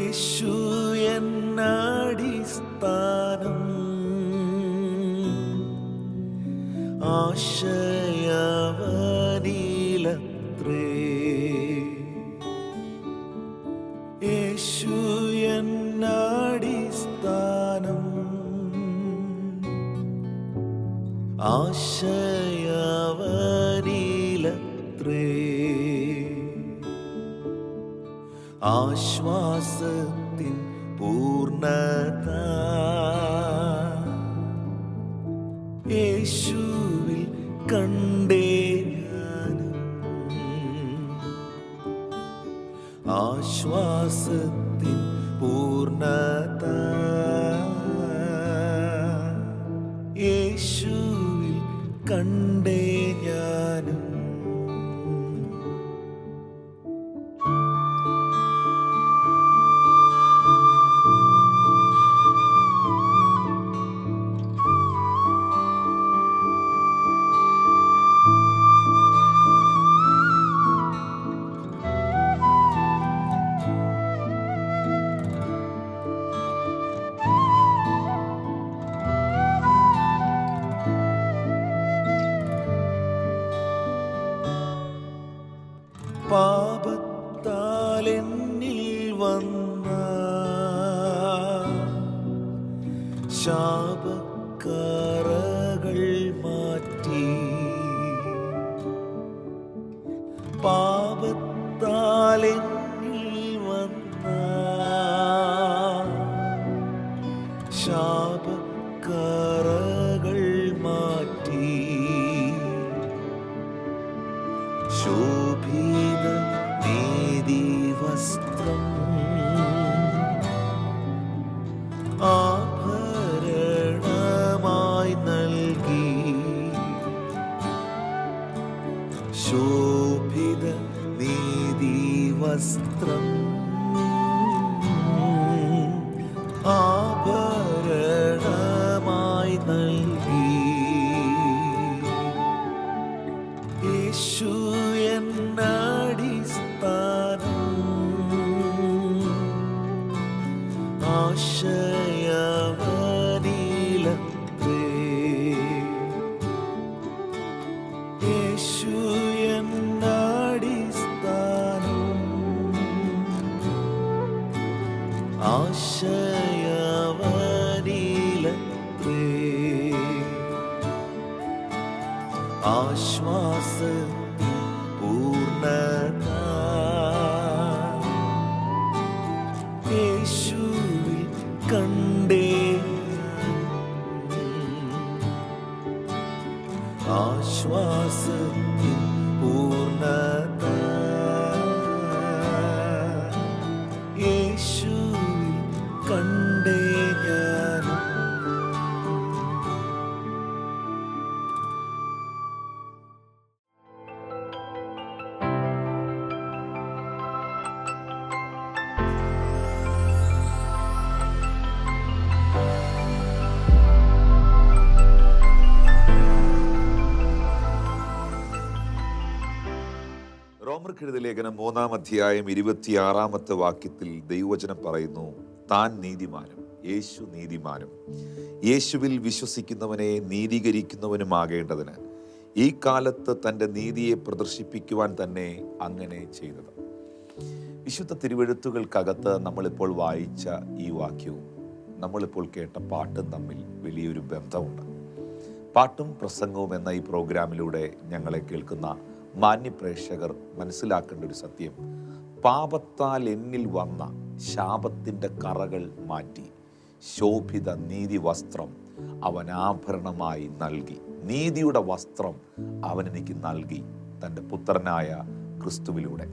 യേശു എന്നടിസ്ഥാനം, ആശയവനിലത്രേ. യേശു എന്നടിസ്ഥാനം, ആശയവനിലത്രേ. ആശ്വാസത്തിൻ പൂർണ്ണത യേശുവിൽ കണ്ടേ ഞാനും. ആശ്വാസത്തിൻ പൂർണ്ണത യേശുവിൽ കണ്ടേ ഞാനും. പാപത്താൽ എന്നിൽ വന്ന ശാപക്കറകൾ മാറ്റി, പാപത്താൽ എന്നിൽ വന്ന ശാപക്കറകൾ മാറ്റി, ശോഭിത നീതിവസ്ത്രം ആഭരണമായി നൽകി, ശോഭിത നീതിവസ്ത്രം ആഭരണമായി നൽകി. യേശു എന്നടിസ്ഥാനം, ആശയവനിലത്രേ. യേശു എന്നടിസ്ഥാനം, ആശയവനിലത്രേ. ആശ്വാസത്തിൻ പൂർണ്ണത യേശുവിൽ കണ്ടേ ഞാനും. ആശ്വാസത്തിൻ പൂർണ്ണത യേശുവിൽ കണ്ടേ ഞാനും. റോമർക്കെഴുതിയ ലേഖനം 3-ാം അധ്യായം 26-ാമത്തെ വാക്യത്തിൽ ദൈവവചനം പറയുന്നു, താൻ നീതിമാനും യേശു നീതിമാനും യേശുവിൽ വിശ്വസിക്കുന്നവനെ നീതീകരിക്കുന്നവനുമാകേണ്ടതിന് ഈ കാലത്ത് തൻ്റെ നീതിയെ പ്രദർശിപ്പിക്കുവാൻ തന്നെ അങ്ങനെ ചെയ്തത്. വിശുദ്ധ തിരുവെഴുത്തുകൾക്കകത്ത് നമ്മളിപ്പോൾ വായിച്ച ഈ വാക്യവും നമ്മളിപ്പോൾ കേട്ട പാട്ടും തമ്മിൽ വലിയൊരു ബന്ധമുണ്ട്. പാട്ടും പ്രസംഗവും എന്ന ഈ പ്രോഗ്രാമിലൂടെ ഞങ്ങളെ കേൾക്കുന്ന മാന്യപ്രേക്ഷകർ മനസ്സിലാക്കേണ്ട ഒരു സത്യം, പാപത്താൽ എന്നിൽ വന്ന ശാപത്തിൻ്റെ കറകൾ മാറ്റി ശോഭിത നീതി വസ്ത്രം അവൻ ആഭരണമായി നൽകി. നീതിയുടെ വസ്ത്രം അവൻ എനിക്ക് നൽകി തൻ്റെ പുത്രനായ ക്രിസ്തുവിലൂടെ.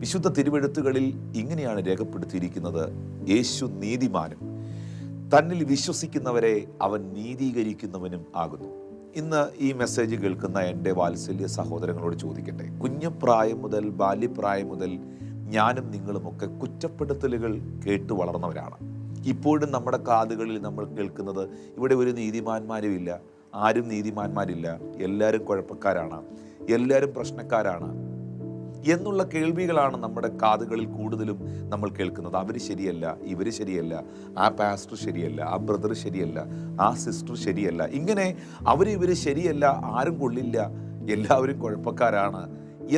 വിശുദ്ധ തിരുവെഴുത്തുകളിൽ ഇങ്ങനെയാണ് രേഖപ്പെടുത്തിയിരിക്കുന്നത്, യേശു നീതിമാനും തന്നിൽ വിശ്വസിക്കുന്നവരെ അവൻ നീതീകരിക്കുന്നവനും ആകുന്നു. ഇന്ന് ഈ മെസ്സേജ് കേൾക്കുന്ന എൻ്റെ വാത്സല്യ സഹോദരങ്ങളോട് ചോദിക്കട്ടെ, കുഞ്ഞപ്രായം മുതൽ ബാല്യപ്രായം മുതൽ ഞാനും നിങ്ങളുമൊക്കെ കുറ്റപ്പെടുത്തലുകൾ കേട്ടു വളർന്നവരാണ്. ഇപ്പോഴും നമ്മുടെ കാതുകളിൽ നമ്മൾ കേൾക്കുന്നത്, ഇവിടെ ഒരു നീതിമാന്മാരും ഇല്ല, ആരും നീതിമാന്മാരില്ല, എല്ലാവരും കുഴപ്പക്കാരാണ്, എല്ലാവരും പ്രശ്നക്കാരാണ്, എന്നുള്ള കേൾവികളാണ് നമ്മുടെ കാതുകളിൽ കൂടുതലും നമ്മൾ കേൾക്കുന്നത്. അവർ ശരിയല്ല, ഇവർ ശരിയല്ല, ആ പാസ്റ്റർ ശരിയല്ല, ആ ബ്രദർ ശരിയല്ല, ആ സിസ്റ്റർ ശരിയല്ല, ഇങ്ങനെ ഇവർ ശരിയല്ല, ആരും കൊള്ളില്ല, എല്ലാവരും കുഴപ്പക്കാരാണ്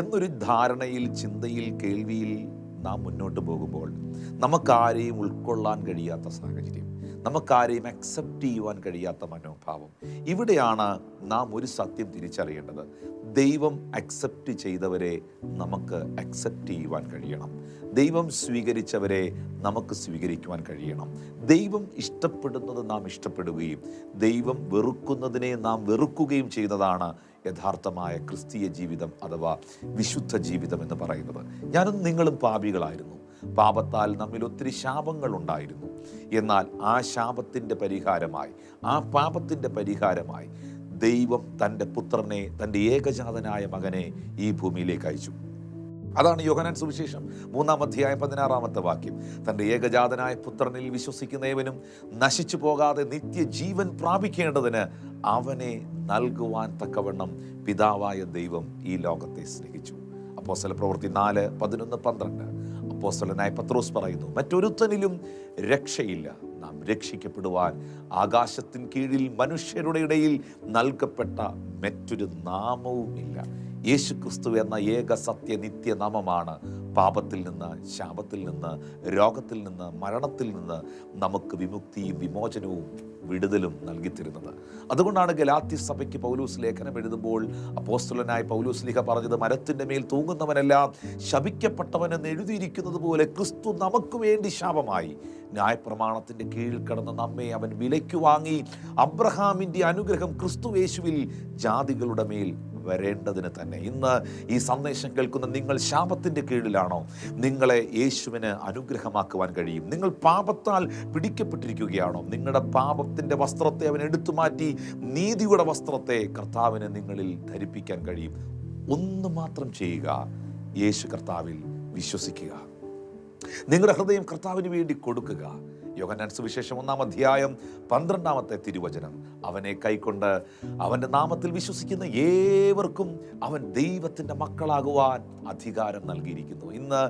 എന്നൊരു ധാരണയിൽ, ചിന്തയിൽ, കേൾവിയിൽ നാം മുന്നോട്ട് പോകുമ്പോൾ നമുക്കാരെയും ഉൾക്കൊള്ളാൻ കഴിയാത്ത സാഹചര്യം, നമുക്കാരെയും അക്സെപ്റ്റ് ചെയ്യുവാൻ കഴിയാത്ത മനോഭാവം. ഇവിടെയാണ് നാം ഒരു സത്യം തിരിച്ചറിയേണ്ടത്. ദൈവം അക്സെപ്റ്റ് ചെയ്തവരെ നമുക്ക് അക്സെപ്റ്റ് ചെയ്യുവാൻ കഴിയണം. ദൈവം സ്വീകരിച്ചവരെ നമുക്ക് സ്വീകരിക്കുവാൻ കഴിയണം. ദൈവം ഇഷ്ടപ്പെടുന്നത് നാം ഇഷ്ടപ്പെടുകയും ദൈവം വെറുക്കുന്നതിനെ നാം വെറുക്കുകയും ചെയ്യുന്നതാണ് യഥാർത്ഥമായ ക്രിസ്തീയ ജീവിതം അഥവാ വിശുദ്ധ ജീവിതം എന്ന് പറയുന്നത്. ഞാനും നിങ്ങളും പാപികളായിരുന്നു. പാപത്താൽ നമ്മിൽ ഒത്തിരി ശാപങ്ങൾ ഉണ്ടായിരുന്നു. എന്നാൽ ആ ശാപത്തിൻ്റെ പരിഹാരമായി, ആ പാപത്തിൻ്റെ പരിഹാരമായി ദൈവം തൻ്റെ പുത്രനെ, തൻ്റെ ഏകജാതനായ മകനെ ഈ ഭൂമിയിലേക്ക് അയച്ചു. അതാണ് യോഹന്നാൻ സുവിശേഷം 3-16 വാക്യം. തൻ്റെ ഏകജാതനായ പുത്രനിൽ വിശ്വസിക്കുന്നവനും നശിച്ചു പോകാതെ നിത്യജീവൻ പ്രാപിക്കേണ്ടതിന് അവനെ നൽകുവാൻ തക്കവണ്ണം പിതാവായ ദൈവം ഈ ലോകത്തെ സ്നേഹിച്ചു. അപ്പോസ്തലപ്രവൃത്തി 4:11-12. അപ്പോസ്തലനായ പത്രോസ് പറയുന്നു, മറ്റൊരുത്തനിലും രക്ഷയില്ല, നാം രക്ഷിക്കപ്പെടുവാൻ ആകാശത്തിൻ കീഴിൽ മനുഷ്യരുടെ ഇടയിൽ നൽകപ്പെട്ട മറ്റൊരു നാമവുമില്ല. യേശുക്രിസ്തു എന്ന ഏക സത്യ നിത്യനാമമാണ് പാപത്തിൽ നിന്ന്, ശാപത്തിൽ നിന്ന്, രോഗത്തിൽ നിന്ന്, മരണത്തിൽ നിന്ന് നമുക്ക് വിമുക്തിയും വിമോചനവും വിടുതലും നൽകിത്തരുന്നത്. അതുകൊണ്ടാണ് ഗലാത്യ സഭയ്ക്ക് പൗലോസ് ലേഖനം എഴുതുമ്പോൾ അപ്പോസ്തലനായ പൗലോസ് സ്ലീഹ പറഞ്ഞത്, മരത്തിൻ്റെ മേൽ തൂങ്ങുന്നവനെല്ലാം ശപിക്കപ്പെട്ടവനെന്ന് എഴുതിയിരിക്കുന്നത് പോലെ ക്രിസ്തു നമുക്ക് വേണ്ടി ശാപമായി. ന്യായപ്രമാണത്തിൻ്റെ കീഴിൽ കിടന്ന നമ്മെ അവൻ വിലയ്ക്ക് വാങ്ങി. അബ്രഹാമിൻ്റെ അനുഗ്രഹം ക്രിസ്തു യേശുവിൽ ജാതികളുടെ മേൽ വരേണ്ടതിന് തന്നെ. ഇന്ന് ഈ സന്ദേശം കേൾക്കുന്ന നിങ്ങൾ ശാപത്തിൻ്റെ കീഴിലാണോ? നിങ്ങളെ യേശുവിന് അനുഗ്രഹമാക്കുവാൻ കഴിയും. നിങ്ങൾ പാപത്താൽ പിടിക്കപ്പെട്ടിരിക്കുകയാണോ? നിങ്ങളുടെ പാപത്തിൻ്റെ വസ്ത്രത്തെ അവൻ എടുത്തു മാറ്റി നീതിയുടെ വസ്ത്രത്തെ കർത്താവിന് നിങ്ങളിൽ ധരിപ്പിക്കാൻ കഴിയും. ഒന്ന് മാത്രം ചെയ്യുക, യേശു കർത്താവിൽ വിശ്വസിക്കുക. നിങ്ങളുടെ ഹൃദയം കർത്താവിന് വേണ്ടി കൊടുക്കുക. യോഹന്നാൻ സുവിശേഷം 1:12 അവനെ കൈക്കൊണ്ട് അവൻ്റെ നാമത്തിൽ വിശ്വസിക്കുന്ന ഏവർക്കും അവൻ ദൈവത്തിൻ്റെ മക്കളാകുവാൻ അധികാരം നൽകിയിരിക്കുന്നു. ഇന്ന്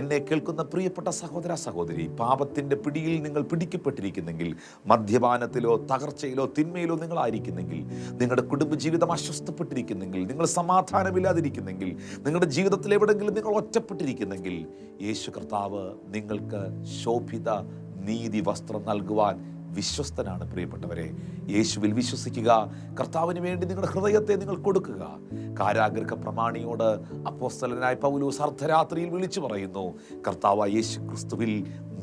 എന്നെ കേൾക്കുന്ന പ്രിയപ്പെട്ട സഹോദര സഹോദരി, പാപത്തിൻ്റെ പിടിയിൽ നിങ്ങൾ പിടിക്കപ്പെട്ടിരിക്കുന്നെങ്കിൽ, മദ്യപാനത്തിലോ തകർച്ചയിലോ തിന്മയിലോ നിങ്ങളായിരിക്കുന്നെങ്കിൽ, നിങ്ങളുടെ കുടുംബജീവിതം അസ്വസ്ഥപ്പെട്ടിരിക്കുന്നെങ്കിൽ, നിങ്ങൾ സമാധാനമില്ലാതിരിക്കുന്നെങ്കിൽ, നിങ്ങളുടെ ജീവിതത്തിൽ എവിടെയെങ്കിലും നിങ്ങൾ ഒറ്റപ്പെട്ടിരിക്കുന്നെങ്കിൽ, യേശു കർത്താവ് നിങ്ങൾക്ക് ശോഭിത നീതി വസ്ത്രം നൽകുവാൻ വിശ്വസ്തനാണ്. പ്രിയപ്പെട്ടവരെ, യേശുവിൽ വിശ്വസിക്കുക. കർത്താവിന് വേണ്ടി നിങ്ങളുടെ ഹൃദയത്തെ നിങ്ങൾ കൊടുക്കുക. കാരാഗൃഹ പ്രമാണിയോട് അപ്പോസ്തലനായ പൗലോസ് അർദ്ധരാത്രിയിൽ വിളിച്ചു പറയുന്നു, കർത്താവായ യേശു ക്രിസ്തുവിൽ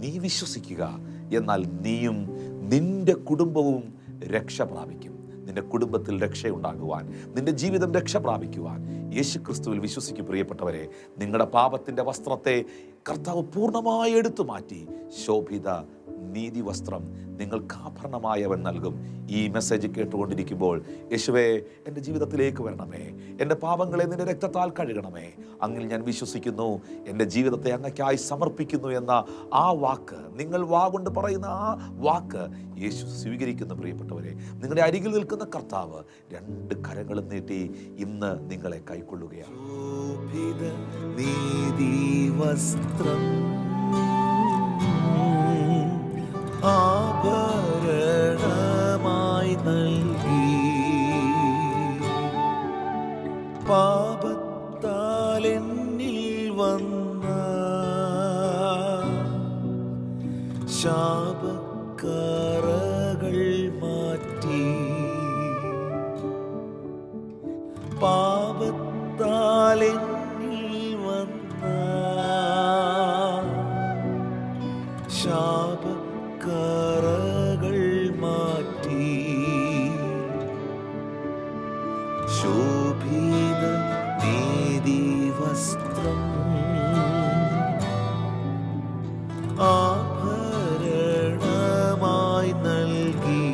നീ വിശ്വസിക്കുക, എന്നാൽ നീയും നിന്റെ കുടുംബവും രക്ഷ പ്രാപിക്കും. നിന്റെ കുടുംബത്തിൽ രക്ഷയുണ്ടാകുവാൻ, നിന്റെ ജീവിതം രക്ഷ പ്രാപിക്കുവാൻ യേശു ക്രിസ്തുവിൽ വിശ്വസിക്കും. പ്രിയപ്പെട്ടവരെ, നിങ്ങളുടെ പാപത്തിൻ്റെ വസ്ത്രത്തെ കർത്താവ് പൂർണ്ണമായി എടുത്തു മാറ്റി ശോഭിത നീതി വസ്ത്രം നിങ്ങൾക്ക് ആഭരണമായി അവൻ നൽകും. ഈ മെസ്സേജ് കേട്ടുകൊണ്ടിരിക്കുമ്പോൾ, യേശുവേ എൻ്റെ ജീവിതത്തിലേക്ക് വരണമേ, എൻ്റെ പാപങ്ങളെ നിന്റെ രക്തത്താൽ കഴുകണമേ, അങ്ങിൽ ഞാൻ വിശ്വസിക്കുന്നു, എൻ്റെ ജീവിതത്തെ അങ്ങയ്ക്കായി സമർപ്പിക്കുന്നു എന്ന ആ വാക്ക്, നിങ്ങൾ വാഗൊണ്ട് പറയുന്ന ആ വാക്ക് യേശു സ്വീകരിക്കുന്ന. പ്രിയപ്പെട്ടവരെ, നിങ്ങളുടെ അരികിൽ നിൽക്കുന്ന കർത്താവ് 2 കരങ്ങളും നീട്ടി ഇന്ന് നിങ്ങളെ കൈക്കൊള്ളുകയാണ്. ആഭരണമായി നൽകി, പാപത്താൽ എന്നിൽ വന്ന ശാപക്കറകൾ മാറ്റി, പാപത്താൽ എന്നിൽ വന്ന ശാപക്കറകൾ മാറ്റി, ശോഭിത നീതി വസ്ത്രം ആഭരണമായി നൽകി,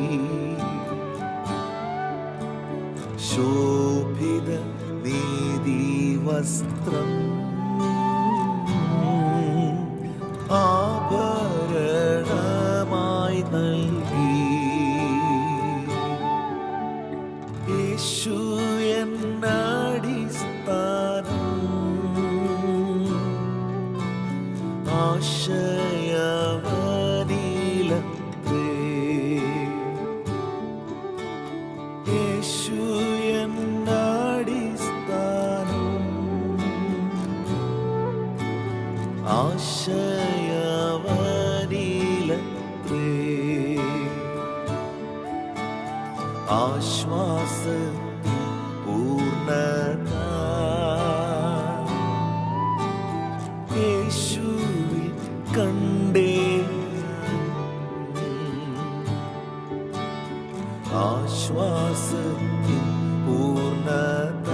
ശോഭിത നീതി വസ്ത്രം ആഭരണമായി ആശയവനിലത്രേ. യേശു എന്നടിസ്ഥാനം, ആശയവനിലത്രേ. ആശ്വാസത്തിൻ പൂർണ്ണത യേശുവിൽ കണ്ടേ. ആശ്വാസത്തിൻ പൂർണ്ണത